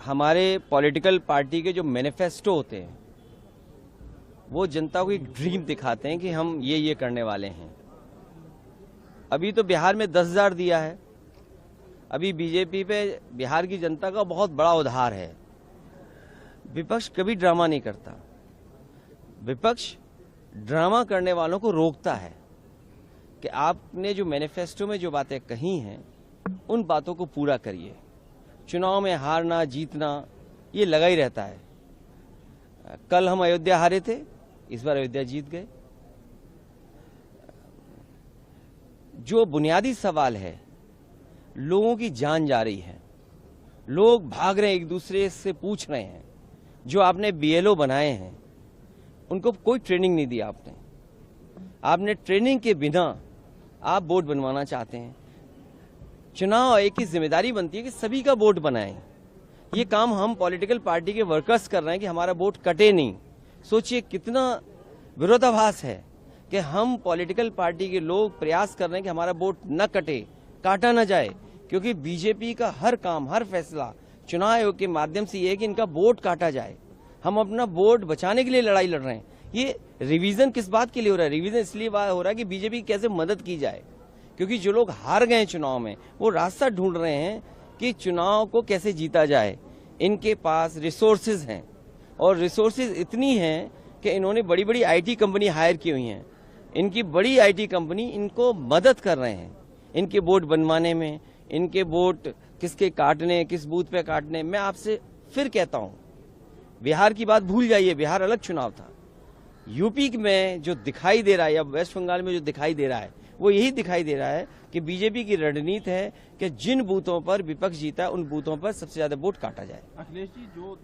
हमारे political party के जो मैनिफेस्टो होते हैं वो जनता को एक ड्रीम दिखाते हैं कि हम ये करने वाले हैं। अभी तो बिहार में 10,000 दिया है। अभी बीजेपी पे बिहार की जनता का बहुत बड़ा उधार है। विपक्ष कभी ड्रामा नहीं करता। विपक्ष ड्रामा करने वालों को रोकता है कि आपने जो मैनिफेस्टो में जो बातें कही हैं उन बातों को पूरा करिए। चुनाव में हारना जीतना ये लगा ही रहता है। कल हम अयोध्या हारे थे, इस बार अयोध्या जीत गए। जो बुनियादी सवाल है, लोगों की जान जा रही है, लोग भाग रहे हैं, एक दूसरे से पूछ रहे हैं। जो आपने बीएलओ बनाए हैं उनको कोई ट्रेनिंग नहीं दी आपने ट्रेनिंग के बिना आप बोर्ड बनवाना चाहते हैं। चुनाव आयोग की जिम्मेदारी बनती है कि सभी का वोट बनाएं। ये काम हम पॉलिटिकल पार्टी के वर्कर्स कर रहे हैं कि हमारा वोट कटे नहीं। सोचिए कितना विरोधाभास है कि हम पॉलिटिकल पार्टी के लोग प्रयास कर रहे हैं कि हमारा वोट न कटे, काटा न जाए, क्योंकि बीजेपी का हर काम, हर फैसला चुनाव आयोग के माध्यम से ये है कि इनका वोट काटा जाए। हम अपना वोट बचाने के लिए लड़ाई लड़ रहे हैं। ये रिवीजन किस बात के लिए हो रहा है? रिवीजन इसलिए हो रहा है कि बीजेपी की कैसे मदद की जाए, क्योंकि जो लोग हार गए चुनाव में वो रास्ता ढूंढ रहे हैं कि चुनाव को कैसे जीता जाए। इनके पास रिसोर्सेज हैं और रिसोर्सेज इतनी हैं कि इन्होंने बड़ी बड़ी आईटी कंपनी हायर की हुई हैं। इनकी बड़ी आईटी कंपनी इनको मदद कर रहे हैं इनके वोट बनवाने में, इनके वोट किसके काटने, किस बूथ पे काटने। मैं आपसे फिर कहता हूं, बिहार की बात भूल जाइए, बिहार अलग चुनाव था। यूपी में जो दिखाई दे रहा है या वेस्ट बंगाल में जो दिखाई दे रहा है वो यही दिखाई दे रहा है कि बीजेपी की रणनीति है कि जिन बूथों पर विपक्ष जीता है उन बूथों पर सबसे ज्यादा वोट काटा जाए। अखिलेश जी, जो